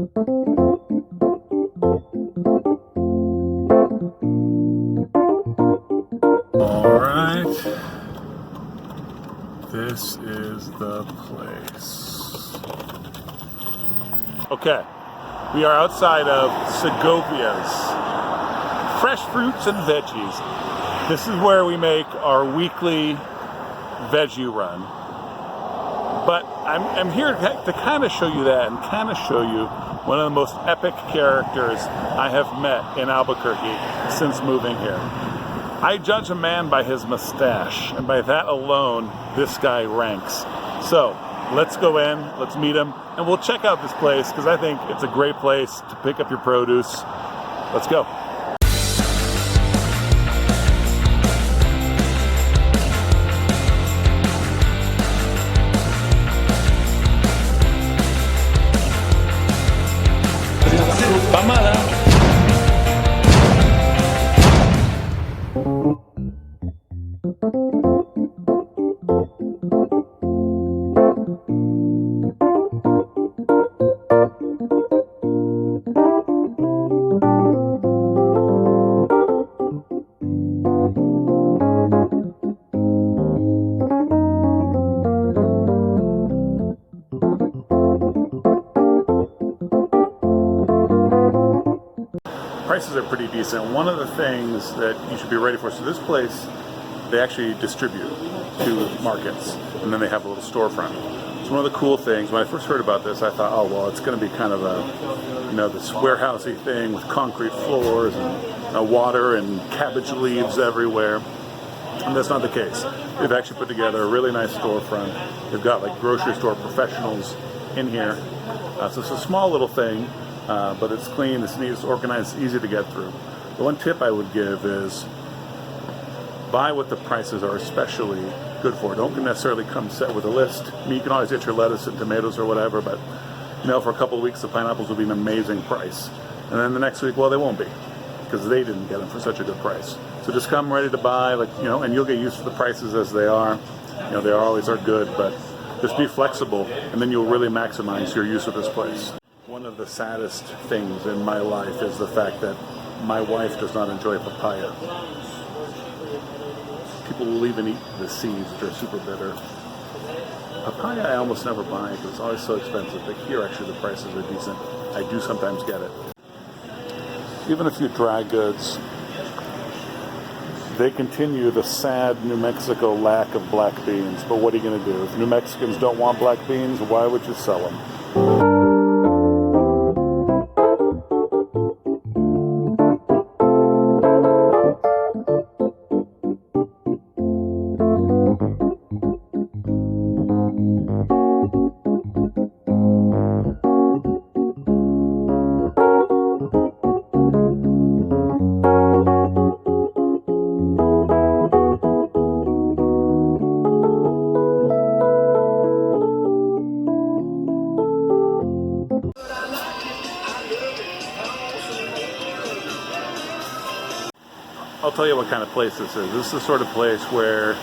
Alright, this is the place. Okay, we are outside of Segovia's Fresh Fruits and Veggies. This is where we make our weekly veggie run. But I'm here to kind of show you that and kind of show you one of the most epic characters I have met in Albuquerque since moving here. I judge a man by his mustache, and by that alone, this guy ranks. So, let's go in, let's meet him, and we'll check out this place because I think it's a great place to pick up your produce. Let's go. Prices are pretty decent. One of the things that you should be ready for, so this place, they actually distribute to markets, and then they have a little storefront. So one of the cool things, when I first heard about this, I thought, oh, well, it's going to be kind of a, you know, this warehousey thing with concrete floors and water and cabbage leaves everywhere. And that's not the case. They've actually put together a really nice storefront. They've got like grocery store professionals in here. So it's a small little thing. But it's clean, it's neat, it's organized, it's easy to get through. The one tip I would give is buy what the prices are especially good for. Don't necessarily come set with a list. I mean, you can always get your lettuce and tomatoes or whatever, but you know, for a couple of weeks the pineapples will be an amazing price. And then the next week, well, they won't be because they didn't get them for such a good price. So just come ready to buy, like, you know, and you'll get used to the prices as they are. You know, they always are good, but just be flexible and then you'll really maximize your use of this place. One of the saddest things in my life is the fact that my wife does not enjoy papaya. People will even eat the seeds, which are super bitter. Papaya I almost never buy because it's always so expensive, but here actually the prices are decent. I do sometimes get it. Even a few dry goods. They continue the sad New Mexico lack of black beans, but what are you going to do? If New Mexicans don't want black beans, why would you sell them? I'll tell you what kind of place this is. This is the sort of place where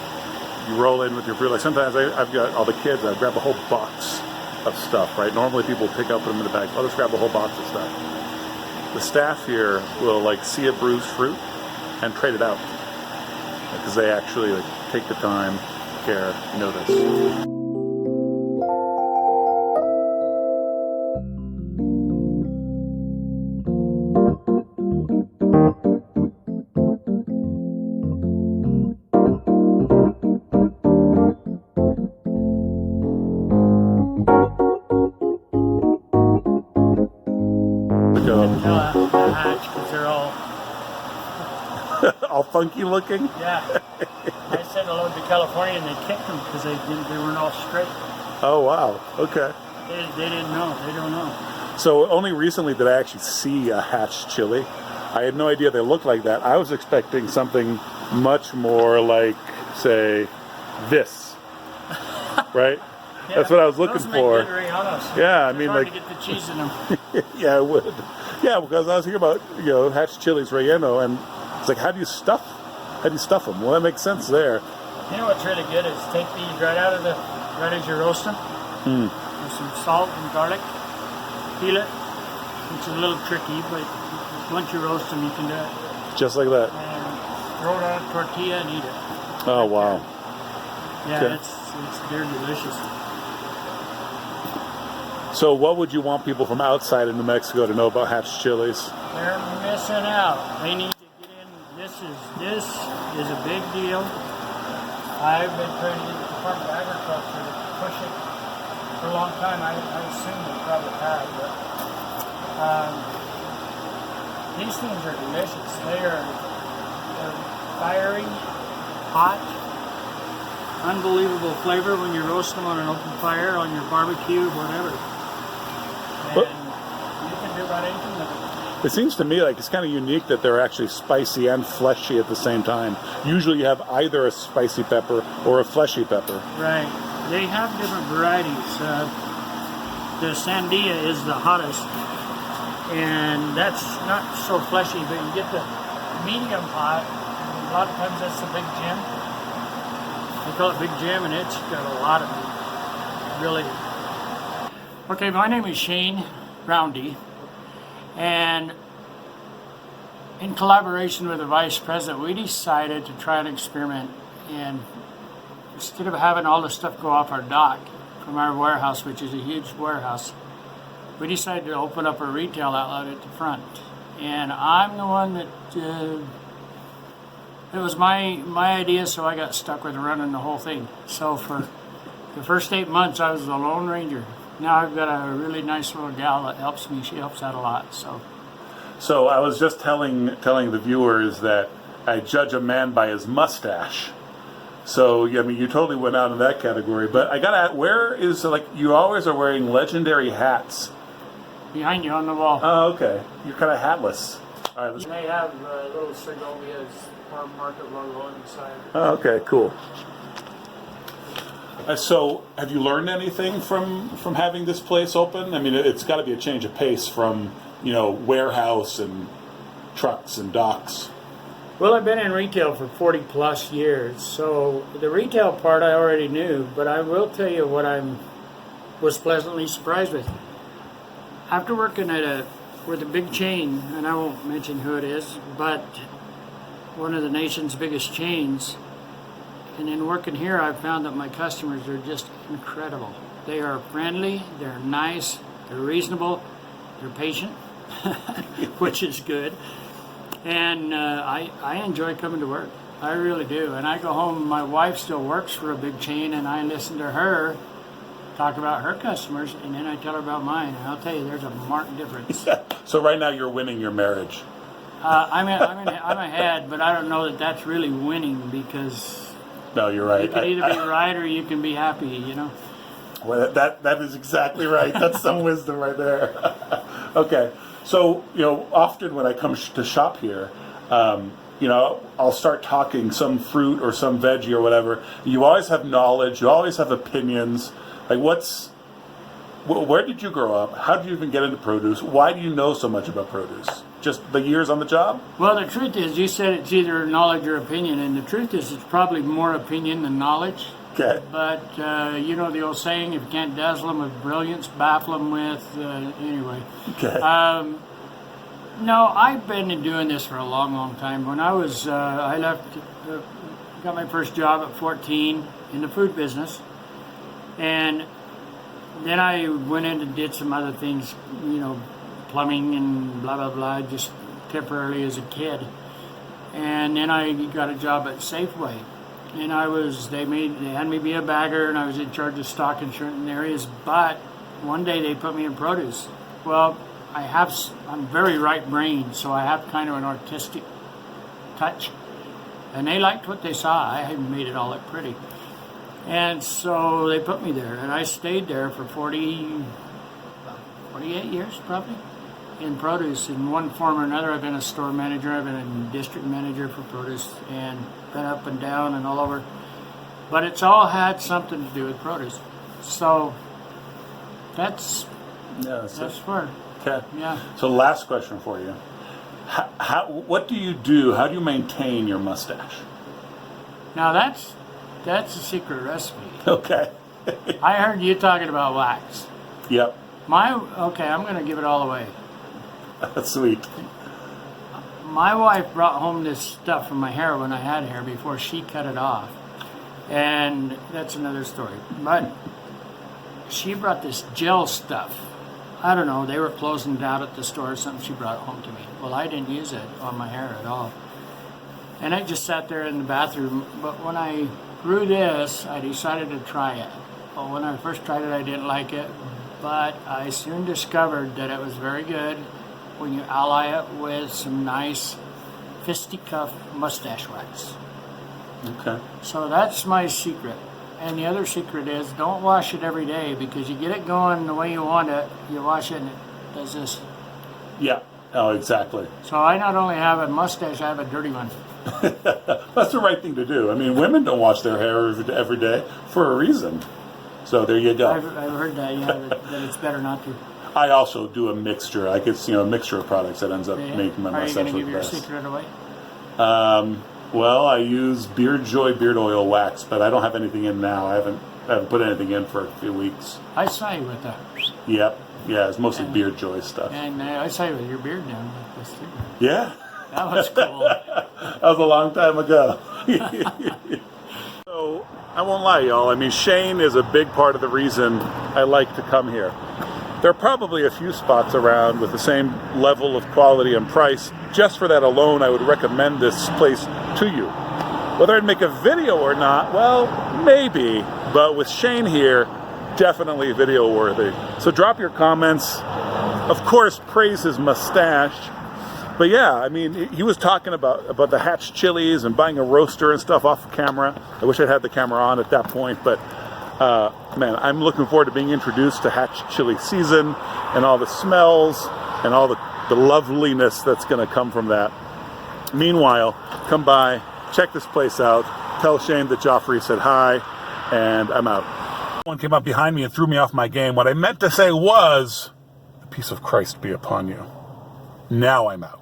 you roll in with your food. Like sometimes I've got all the kids, I grab a whole box of stuff, right? Normally people pick up, put them in the bag. I'll just grab a whole box of stuff. The staff here will like see a bruised fruit and trade it out because they actually like take the time, care, notice. Because they're all all funky looking. Yeah. I sent a load to California and they kicked them because they weren't all straight. Oh wow. Okay. They didn't know. They don't know. So only recently did I actually see a hatch chili. I had no idea they looked like that. I was expecting something much more like, say, this, right? Yeah, that's what I was looking for. Yeah, I mean, like, to get the cheese in them. Yeah, it would. Yeah, because I was thinking about, you know, hatch chilies relleno, and it's like, how do you stuff them? Well, that makes sense there. You know what's really good is take these right as you roast them. With some salt and garlic, peel it, It's a little tricky, but once you roast them, you can do it. Just like that. And throw it on a tortilla and eat it. Oh, wow. Yeah, Okay. they're delicious. So what would you want people from outside of New Mexico to know about Hatch chilies? They're missing out. They need to get in. This is a big deal. I've been trying to get the Department of Agriculture to push it for a long time. I assume they probably have, but these things are delicious. They're fiery, hot, unbelievable flavor when you roast them on an open fire, on your barbecue, whatever. And you can do about anything with it. It seems to me like it's kind of unique that they're actually spicy and fleshy at the same time. Usually you have either a spicy pepper or a fleshy pepper. Right. They have different varieties. The Sandia is the hottest, and that's not so fleshy, but you get the medium hot. A lot of times that's the Big Jim. They call it Big Jim, and it's got a lot of meat. Really. Okay, my name is Shane Roundy, and in collaboration with the Vice President, we decided to try an experiment, and instead of having all the stuff go off our dock from our warehouse, which is a huge warehouse, we decided to open up a retail outlet at the front. And I'm the one that, it was my idea, so I got stuck with running the whole thing. So for the first 8 months, I was the Lone Ranger. Now I've got a really nice little gal that helps me. She helps out a lot. So I was just telling the viewers that I judge a man by his mustache. So, I mean, you totally went out in that category. But I got to ask, where is, like, you always are wearing legendary hats. Behind you on the wall. Oh, okay. You're kind of hatless. All right, They have little Segovia's farm market logo on the side. Oh, okay, cool. So, have you learned anything from having this place open? I mean, it's got to be a change of pace from, warehouse and trucks and docks. Well, I've been in retail for 40 plus years, so the retail part I already knew, but I will tell you what I was pleasantly surprised with. After working with a big chain, and I won't mention who it is, but one of the nation's biggest chains, and in working here, I've found that my customers are just incredible. They are friendly, they're nice, they're reasonable, they're patient, which is good. And I enjoy coming to work. I really do. And I go home, my wife still works for a big chain, and I listen to her talk about her customers, and then I tell her about mine. And I'll tell you, there's a marked difference. So right now you're winning your marriage. I'm ahead, but I don't know that that's really winning, because No, you're right. you can either be right or you can be happy, Well, that is exactly right. That's some wisdom right there. Okay. So, often when I come to shop here, I'll start talking some fruit or some veggie or whatever. You always have knowledge. You always have opinions. Like, where did you grow up? How did you even get into produce? Why do you know so much about produce? Just the years on the job? Well, the truth is, you said it's either knowledge or opinion, and the truth is it's probably more opinion than knowledge. Okay. But, the old saying, if you can't dazzle them with brilliance, baffle them with, anyway. Okay. No, I've been doing this for a long, long time. When I was, I left, got my first job at 14 in the food business. And then I went in and did some other things, plumbing and blah, blah, blah, just temporarily as a kid. And then I got a job at Safeway. And they had me be a bagger, and I was in charge of stock in certain areas. But one day they put me in produce. Well, I'm very right-brained, so I have kind of an artistic touch. And they liked what they saw. I hadn't made it all look pretty. And so they put me there, and I stayed there for 48 years, probably, in produce. In one form or another, I've been a store manager, I've been a district manager for produce, and been up and down and all over. But it's all had something to do with produce. So that's where. Okay. Yeah. So last question for you. What do you do? How do you maintain your mustache? Now that's a secret recipe. Okay. I heard you talking about wax. Yep. I'm going to give it all away. That's sweet. My wife brought home this stuff from my hair when I had hair before she cut it off. And that's another story. But she brought this gel stuff. I don't know, they were closing it out at the store or something. She brought it home to me. Well, I didn't use it on my hair at all. And I just sat there in the bathroom. But when I grew this, I decided to try it. Well, when I first tried it, I didn't like it. But I soon discovered that it was very good when you ally it with some nice fisticuff mustache wax. Okay. So that's my secret. And the other secret is don't wash it every day, because you get it going the way you want it, you wash it and it does this. Yeah. Oh, exactly. So I not only have a mustache, I have a dirty one. That's the right thing to do. I mean, women don't wash their hair every day for a reason. So there you go. I've heard that, yeah, that it's better not to. I also do a mixture. I get, a mixture of products that ends up making my mustache look best. Are you going to give your secret away? Well, I use Beard Joy beard oil wax, but I don't have anything in now. I haven't put anything in for a few weeks. I saw you with that. Yep. Yeah, it's mostly Beard Joy stuff. And I saw you with your beard now. Like this too. Yeah. That was cool. That was a long time ago. So, I won't lie, y'all. I mean, Shane is a big part of the reason I like to come here. There are probably a few spots around with the same level of quality and price. Just for that alone, I would recommend this place to you. Whether I'd make a video or not, well, maybe. But with Shane here, definitely video worthy. So drop your comments. Of course, praise his mustache. But yeah, I mean, he was talking about the hatch chilies and buying a roaster and stuff off camera. I wish I'd had the camera on at that point, but man, I'm looking forward to being introduced to hatch chili season and all the smells and all the loveliness that's going to come from that. Meanwhile, come by, check this place out, tell Shane that Joffrey said hi, and I'm out. Someone came up behind me and threw me off my game. What I meant to say was, the peace of Christ be upon you. Now I'm out.